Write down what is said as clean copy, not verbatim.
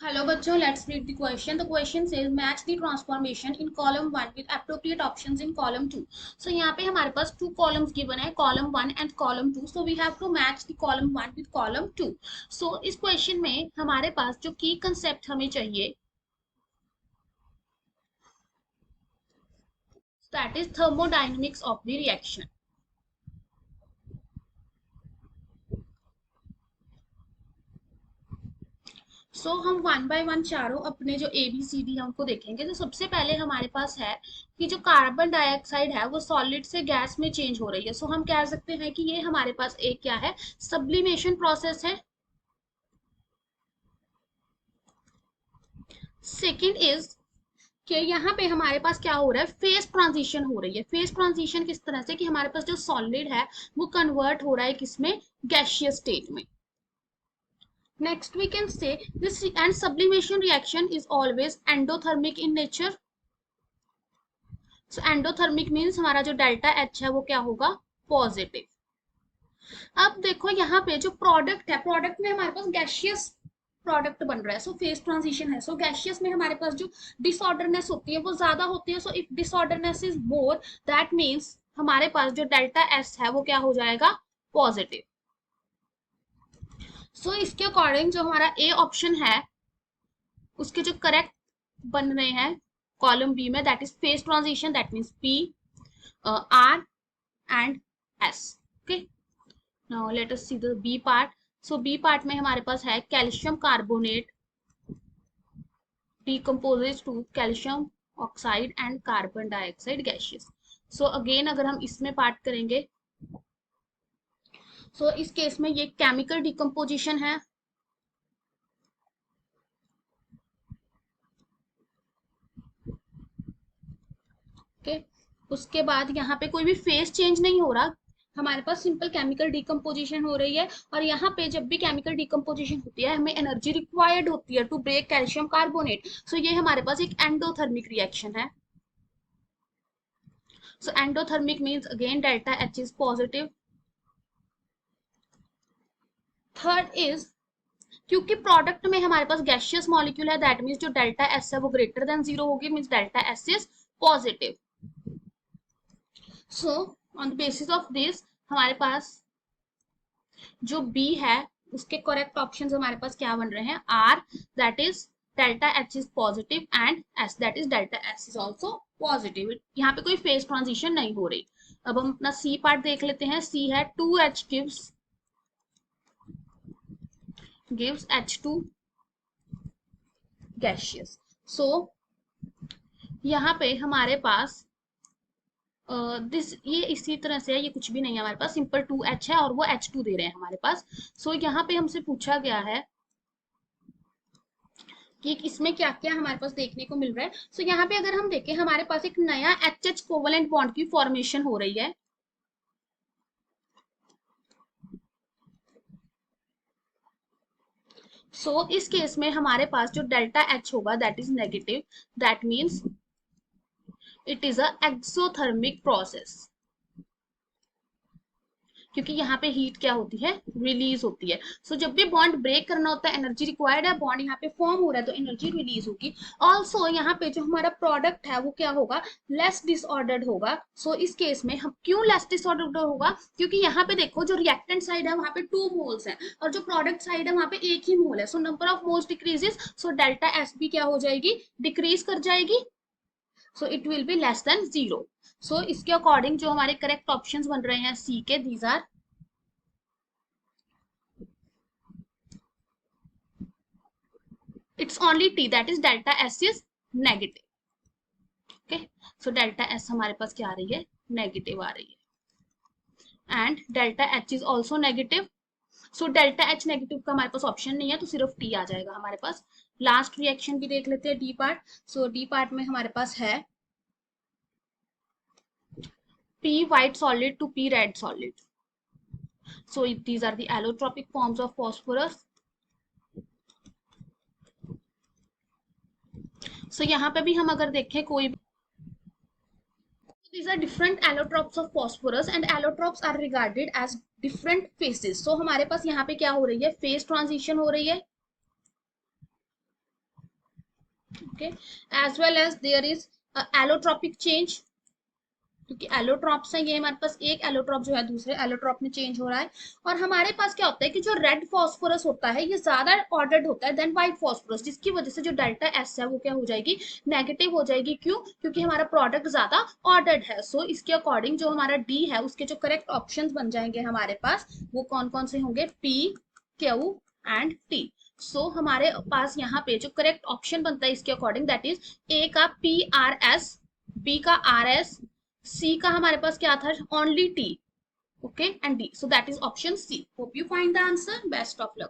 Hello बच्चों, let's read the question. The question says match the transformation in column 1 with appropriate options in column 2. So यहाँ पे हमारे पास two columns given है, column 1 and column 2. So we have to match the column 1 with column 2. So इस question में हमारे पास जो key concept हमें चाहिए that is thermodynamics of the reaction. हम वन बाय वन चारों अपने जो ए बी सी डी है उनको देखेंगे। तो सबसे पहले हमारे पास है कि जो कार्बन डाइऑक्साइड है वो सॉलिड से गैस में चेंज हो रही है। हम कह सकते हैं कि ये हमारे पास एक क्या है, सब्लिमेशन प्रोसेस है। सेकेंड इज कि यहाँ पे हमारे पास क्या हो रहा है, फेज ट्रांजिशन हो रही है। फेज ट्रांजिशन किस तरह से कि हमारे पास जो सॉलिड है वो कन्वर्ट हो रहा है किसमें, गैसियस स्टेट में। Next, we can say this and sublimation reaction is always endothermic in nature. So endothermic means हमारा जो डेल्टा एच है वो क्या होगा, पॉजिटिव। अब देखो यहाँ पे जो प्रोडक्ट है, प्रोडक्ट में हमारे पास गैसियस प्रोडक्ट बन रहा है। फेज ट्रांजिशन है। गैसियस में हमारे पास जो डिसऑर्डरनेस होती है वो ज्यादा होती है। If disorderness is more that means हमारे पास जो डेल्टा एस है वो क्या हो जाएगा, पॉजिटिव। इसके अकॉर्डिंग जो हमारा ए ऑप्शन है उसके जो करेक्ट बन रहे हैं कॉलम बी में, that is phase transition, that means P, R and S. Okay, now let us see the B part. B part में हमारे पास है calcium carbonate decomposes to calcium oxide and carbon dioxide gaseous. Again अगर हम इसमें part करेंगे इस case में ये केमिकल डिकम्पोजिशन है। ओके, उसके बाद यहाँ पे कोई भी फेस चेंज नहीं हो रहा, हमारे पास सिंपल केमिकल डिकम्पोजिशन हो रही है। और यहाँ पे जब भी केमिकल डिकम्पोजिशन होती है हमें एनर्जी रिक्वायर्ड होती है टू ब्रेक कैल्शियम कार्बोनेट। ये हमारे पास एक एंडोथर्मिक रिएक्शन है। Endothermic means again delta H is positive. Third is क्योंकि प्रोडक्ट में हमारे पास गैसियस मॉलिक्यूल है, दैट मीन्स जो डेल्टा एस है वो ग्रेटर देन जीरो होगी, means delta S is positive. On the basis of this हमारे पास जो बी है उसके करेक्ट ऑप्शन हमारे पास क्या बन रहे हैं, R that is delta H is positive and S that is delta S is also positive. यहाँ पे कोई फेज ट्रांजिशन नहीं हो रही। अब हम अपना सी पार्ट देख लेते हैं। सी है 2H gives H2 gaseous। यहाँ पे हमारे पास ये इसी तरह से है, ये कुछ भी नहीं है हमारे पास, सिंपल 2H है और वो H2 दे रहे हैं हमारे पास। यहाँ पे हमसे पूछा गया है कि इसमें क्या क्या हमारे पास देखने को मिल रहा है। यहाँ पे अगर हम देखें हमारे पास एक नया HH कोवलेंट बॉन्ड की फॉर्मेशन हो रही है। इस केस में हमारे पास जो डेल्टा एच होगा that is negative, that means it is a exothermic process, क्योंकि यहाँ पे हीट क्या होती है, रिलीज होती है। जब भी बॉन्ड ब्रेक करना होता है एनर्जी रिक्वायर्ड है, बॉन्ड यहाँ पे फॉर्म हो रहा है तो एनर्जी रिलीज होगी। ऑल्सो यहाँ पे जो हमारा प्रोडक्ट है वो क्या होगा, लेस डिसऑर्डर्ड होगा। इस केस में हम क्यों लेस डिसऑर्डर्ड होगा, क्योंकि यहाँ पे देखो जो रिएक्टेंट साइड है वहां पे 2 मोल्स है और जो प्रोडक्ट साइड है वहां पे एक ही मोल है। Number of moles decreases, delta S भी क्या हो जाएगी, डिक्रीज कर जाएगी। It will be less than zero. इसके अकॉर्डिंग जो हमारे करेक्ट ऑप्शंस बन रहे हैं सी के, these are it's only T, that is delta S is negative. Okay, delta S हमारे पास क्या आ रही है, नेगेटिव आ रही है and delta H is also negative। Delta H negative का हमारे पास ऑप्शन नहीं है तो सिर्फ T आ जाएगा हमारे पास। लास्ट रिएक्शन भी देख लेते हैं, डी पार्ट। डी पार्ट में हमारे पास है P white solid to P red solid। these are the allotropic forms of phosphorus। यहाँ पे भी हम अगर देखें कोई, these are different allotropes of phosphorus and allotropes are regarded as different phases। हमारे पास यहाँ पे क्या हो रही है, फेज ट्रांजिशन हो रही है। Okay, as well as there is allotropic change, क्योंकि एलोट्रॉप्स है ये हमारे पास, एक एलोट्रॉप जो है दूसरे एलोट्रॉप में चेंज हो रहा है। और हमारे पास क्या होता है कि जो रेड फॉस्फोरस होता है ये ज्यादा ऑर्डर्ड होता है देन व्हाइट फॉस्फोरस, जिसकी वजह से जो डेल्टा एस है वो क्या हो जाएगी, नेगेटिव हो जाएगी। क्यों? क्योंकि हमारा प्रोडक्ट ज्यादा ऑर्डर्ड है। सो इसके अकॉर्डिंग जो हमारा डी है उसके जो करेक्ट ऑप्शंस बन जाएंगे हमारे पास, वो कौन कौन से होंगे, पी, क्यू एंड टी। सो हमारे पास यहाँ पे जो करेक्ट ऑप्शन बनता है इसके अकॉर्डिंग, दैट इज ए का पी आर एस, बी का आर एस, सी का हमारे पास क्या था, only T, okay, and D. So that is option C. Hope you find the answer. Best of luck.